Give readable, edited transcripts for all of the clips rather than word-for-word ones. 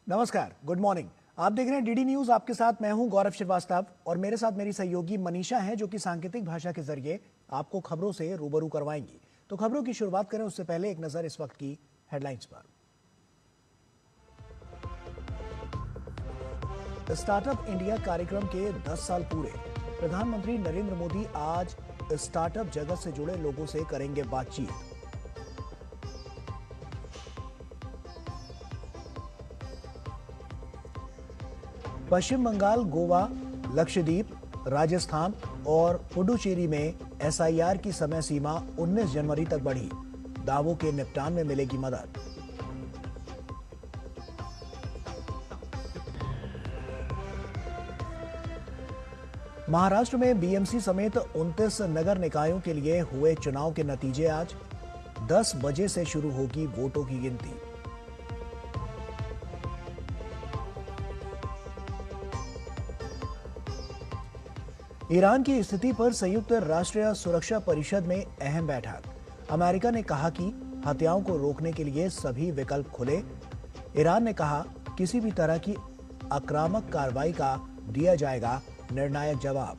नमस्कार, good morning. आप देख रहे हैं डीडी न्यूज। आपके साथ मैं हूं गौरव श्रीवास्तव और मेरे साथ मेरी सहयोगी मनीषा हैं, जो कि सांकेतिक भाषा के जरिए आपको खबरों से रूबरू करवाएंगी। तो खबरों की शुरुआत करें उससे पहले एक नजर इस वक्त की हेडलाइंस पर। स्टार्टअप इंडिया कार्यक्रम के 10 साल पूरे। प्रधानमंत्री नरेंद्र मोदी आज स्टार्टअप जगत से जुड़े लोगों से करेंगे बातचीत। पश्चिम बंगाल, गोवा, लक्षद्वीप, राजस्थान और पुडुचेरी में एसआईआर की समय सीमा 19 जनवरी तक बढ़ी। दावों के निपटान में मिलेगी मदद। महाराष्ट्र में बीएमसी समेत 29 नगर निकायों के लिए हुए चुनाव के नतीजे आज 10 बजे से शुरू होगी वोटों की गिनती। ईरान की स्थिति पर संयुक्त राष्ट्र सुरक्षा परिषद में अहम बैठक। अमेरिका ने कहा कि हत्याओं को रोकने के लिए सभी विकल्प खुले। ईरान ने कहा किसी भी तरह की आक्रामक कार्रवाई का दिया जाएगा निर्णायक जवाब।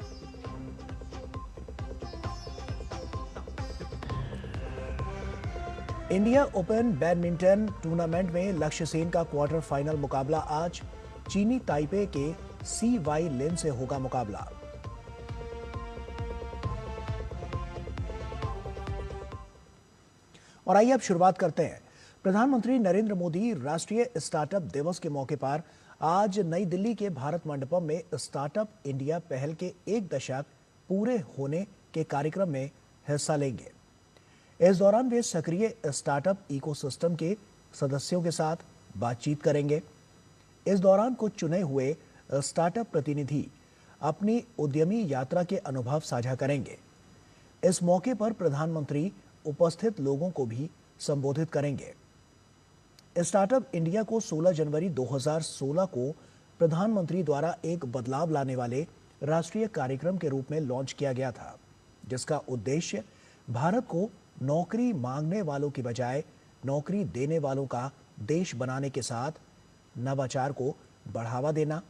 इंडिया ओपन बैडमिंटन टूर्नामेंट में लक्ष्य सेन का क्वार्टर फाइनल मुकाबला आज। चीनी ताइपे के CY लिन से होगा मुकाबला। और आइए अब शुरुआत करते हैं। प्रधानमंत्री नरेंद्र मोदी राष्ट्रीय स्टार्टअप दिवस के मौके पर आज नई दिल्ली के भारत मंडपम में स्टार्टअप इंडिया पहल के 1 दशक पूरे होने के कार्यक्रम में हिस्सा लेंगे। इस दौरान वे सक्रिय स्टार्टअप इकोसिस्टम के सदस्यों के साथ बातचीत करेंगे। इस दौरान कुछ चुने हुए स्टार्टअप प्रतिनिधि अपनी उद्यमी यात्रा के अनुभव साझा करेंगे। इस मौके पर प्रधानमंत्री उपस्थित लोगों को भी संबोधित करेंगे। स्टार्टअप इंडिया को 16 जनवरी 2016 को प्रधानमंत्री द्वारा एक बदलाव लाने वाले राष्ट्रीय कार्यक्रम के रूप में लॉन्च किया गया था, जिसका उद्देश्य भारत को नौकरी मांगने वालों की बजाय नौकरी देने वालों का देश बनाने के साथ नवाचार को बढ़ावा देना,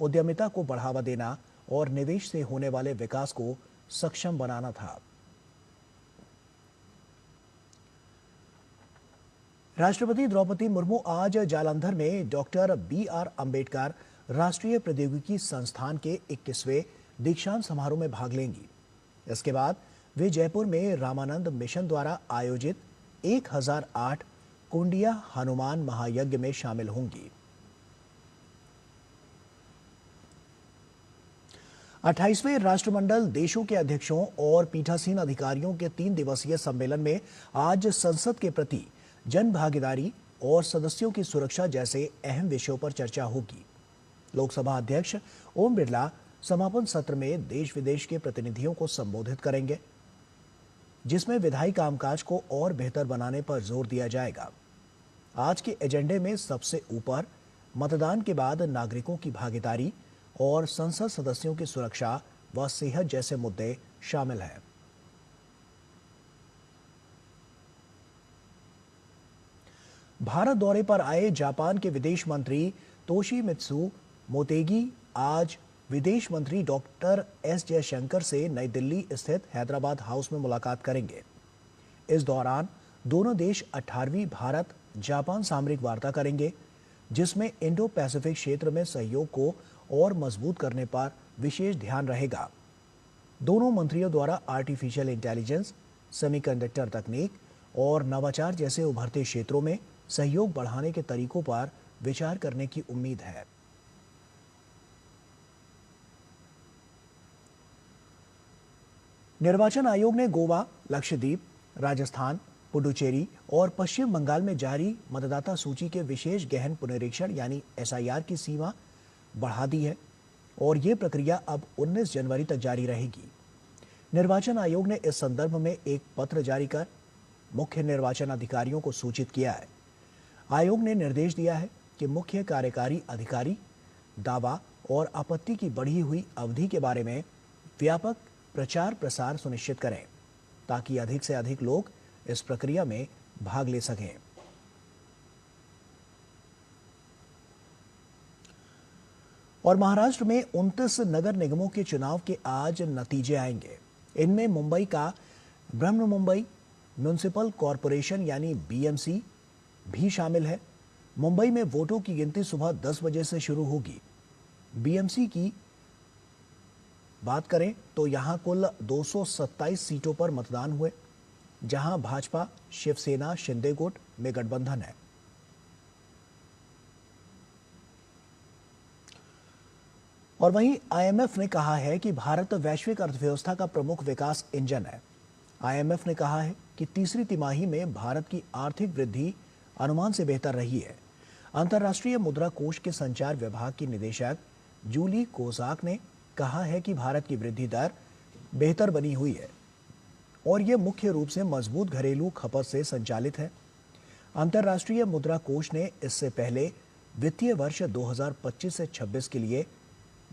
उद्यमिता को बढ़ावा देना और निवेश से होने वाले विकास को सक्षम बनाना था। राष्ट्रपति द्रौपदी मुर्मू आज जालंधर में डॉक्टर BR अंबेडकर राष्ट्रीय प्रौद्योगिकी संस्थान के 21वें दीक्षांत समारोह में भाग लेंगी। इसके बाद वे जयपुर में रामानंद मिशन द्वारा आयोजित 1008 कुंडिया हनुमान महायज्ञ में शामिल होंगी। 28वें राष्ट्रमंडल देशों के अध्यक्षों और पीठासीन अधिकारियों के 3 दिवसीय सम्मेलन में आज संसद के प्रति जन भागीदारी और सदस्यों की सुरक्षा जैसे अहम विषयों पर चर्चा होगी। लोकसभा अध्यक्ष ओम बिरला समापन सत्र में देश विदेश के प्रतिनिधियों को संबोधित करेंगे, जिसमें विधायी कामकाज को और बेहतर बनाने पर जोर दिया जाएगा। आज के एजेंडे में सबसे ऊपर मतदान के बाद नागरिकों की भागीदारी और संसद सदस्यों की सुरक्षा व सेहत जैसे मुद्दे शामिल हैं। भारत दौरे पर आए जापान के विदेश मंत्री तोशिमित्सु मोतेगी आज विदेश मंत्री डॉक्टर S जयशंकर से नई दिल्ली स्थित हैदराबाद हाउस में मुलाकात करेंगे। इस दौरान दोनों देश 18वीं भारत जापान सामरिक वार्ता करेंगे, जिसमें इंडो पैसिफिक क्षेत्र में सहयोग को और मजबूत करने पर विशेष ध्यान रहेगा। दोनों मंत्रियों द्वारा आर्टिफिशियल इंटेलिजेंस, सेमीकंडक्टर तकनीक और नवाचार जैसे उभरते क्षेत्रों में सहयोग बढ़ाने के तरीकों पर विचार करने की उम्मीद है। निर्वाचन आयोग ने गोवा, लक्षद्वीप, राजस्थान, पुडुचेरी और पश्चिम बंगाल में जारी मतदाता सूची के विशेष गहन पुनरीक्षण यानी SIR की सीमा बढ़ा दी है और ये प्रक्रिया अब 19 जनवरी तक जारी रहेगी। निर्वाचन आयोग ने इस संदर्भ में एक पत्र जारी कर मुख्य निर्वाचन अधिकारियों को सूचित किया है। आयोग ने निर्देश दिया है कि मुख्य कार्यकारी अधिकारी दावा और आपत्ति की बढ़ी हुई अवधि के बारे में व्यापक प्रचार प्रसार सुनिश्चित करें, ताकि अधिक से अधिक लोग इस प्रक्रिया में भाग ले सकें। और महाराष्ट्र में 29 नगर निगमों के चुनाव के आज नतीजे आएंगे। इनमें मुंबई का ब्रह्म मुंबई म्युनिसिपल कॉरपोरेशन यानी बीएमसी भी शामिल है। मुंबई में वोटों की गिनती सुबह 10 बजे से शुरू होगी। बीएमसी की बात करें तो यहां कुल 227 सीटों पर मतदान हुए, जहां भाजपा शिवसेना शिंदे गुट में गठबंधन है। और वहीं आईएमएफ ने कहा है कि भारत वैश्विक अर्थव्यवस्था का प्रमुख विकास इंजन है। आईएमएफ ने कहा है कि तीसरी तिमाही में भारत की आर्थिक वृद्धि अनुमान से बेहतर रही है। अंतर्राष्ट्रीय मुद्रा कोष के संचार विभाग की निदेशक जूली कोजाक ने कहा है कि भारत की वृद्धि दर बेहतर बनी हुई है और यह मुख्य रूप से मजबूत घरेलू खपत से संचालित है। अंतर्राष्ट्रीय मुद्रा कोष ने इससे पहले वित्तीय वर्ष 2025 से 26 के लिए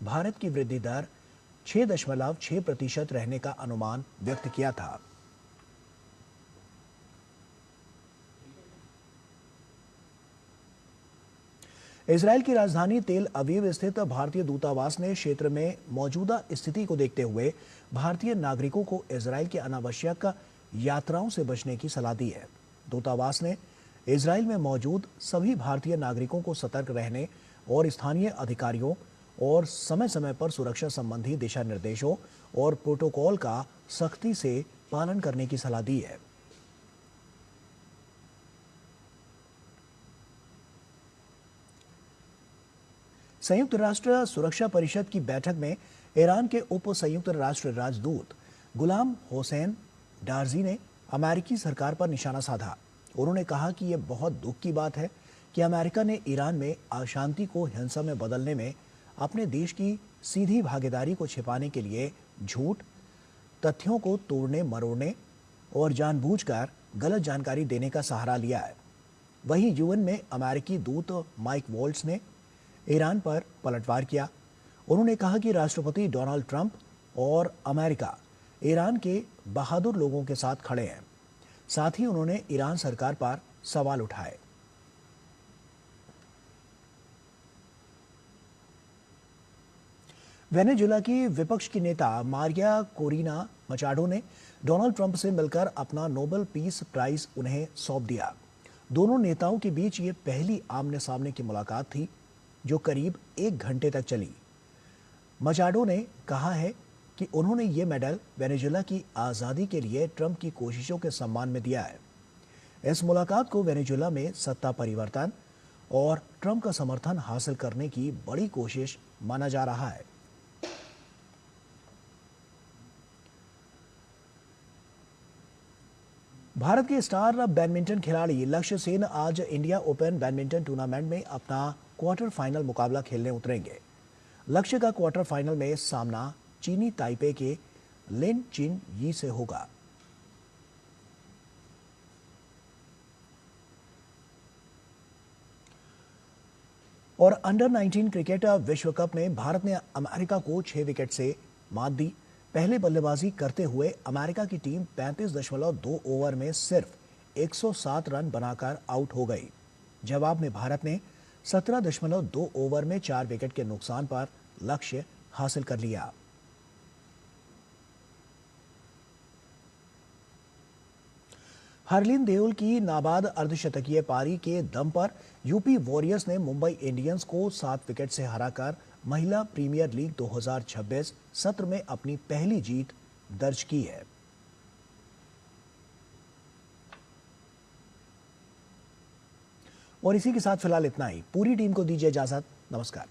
भारत की वृद्धि दर 6.6% रहने का अनुमान व्यक्त किया था। इजरायल की राजधानी तेल अवीव स्थित भारतीय दूतावास ने क्षेत्र में मौजूदा स्थिति को देखते हुए भारतीय नागरिकों को इजरायल की अनावश्यक यात्राओं से बचने की सलाह दी है। दूतावास ने इजरायल में मौजूद सभी भारतीय नागरिकों को सतर्क रहने और स्थानीय अधिकारियों और समय समय पर सुरक्षा संबंधी दिशा निर्देशों और प्रोटोकॉल का सख्ती से पालन करने की सलाह दी है। संयुक्त राष्ट्र सुरक्षा परिषद की बैठक में ईरान के उप संयुक्त राष्ट्र राजदूत गुलाम हुसैन डारजी ने अमेरिकी सरकार पर निशाना साधा। उन्होंने कहा कि यह बहुत दुख की बात है कि अमेरिका ने ईरान में अशांति को हिंसा में बदलने में अपने देश की सीधी भागीदारी को छिपाने के लिए झूठ, तथ्यों को तोड़ने मरोड़ने और जानबूझकर गलत जानकारी देने का सहारा लिया है। वहीं यूएन में अमेरिकी दूत माइक वॉल्ट्स ने ईरान पर पलटवार किया। उन्होंने कहा कि राष्ट्रपति डोनाल्ड ट्रंप और अमेरिका ईरान के बहादुर लोगों के साथ खड़े हैं। साथ ही उन्होंने ईरान सरकार पर सवाल उठाए। वेनेजुएला की विपक्ष की नेता मारिया कोरिना मचाडो ने डोनाल्ड ट्रंप से मिलकर अपना नोबेल पीस प्राइज उन्हें सौंप दिया। दोनों नेताओं के बीच ये पहली आमने सामने की मुलाकात थी जो करीब 1 घंटे तक चली। मचाडो ने कहा है कि उन्होंने ये मेडल वेनेजुएला की आज़ादी के लिए ट्रंप की कोशिशों के सम्मान में दिया है। इस मुलाकात को वेनेजुएला में सत्ता परिवर्तन और ट्रंप का समर्थन हासिल करने की बड़ी कोशिश माना जा रहा है। भारत के स्टार बैडमिंटन खिलाड़ी लक्ष्य सेन आज इंडिया ओपन बैडमिंटन टूर्नामेंट में अपना क्वार्टर फाइनल मुकाबला खेलने उतरेंगे। लक्ष्य का क्वार्टर फाइनल में सामना चीनी ताइपे के लिन चिन यी से होगा। और अंडर 19 क्रिकेट विश्व कप में भारत ने अमेरिका को 6 विकेट से मात दी। पहले बल्लेबाजी करते हुए अमेरिका की टीम 35.2 ओवर में सिर्फ 107 रन बनाकर आउट हो गई। जवाब में भारत ने 17.2 ओवर में 4 विकेट के नुकसान पर लक्ष्य हासिल कर लिया। हरलीन देओल की नाबाद अर्धशतकीय पारी के दम पर यूपी वॉरियर्स ने मुंबई इंडियंस को 7 विकेट से हराकर महिला प्रीमियर लीग 2026 सत्र में अपनी पहली जीत दर्ज की है। और इसी के साथ फिलहाल इतना ही। पूरी टीम को दीजिए इजाजत। नमस्कार।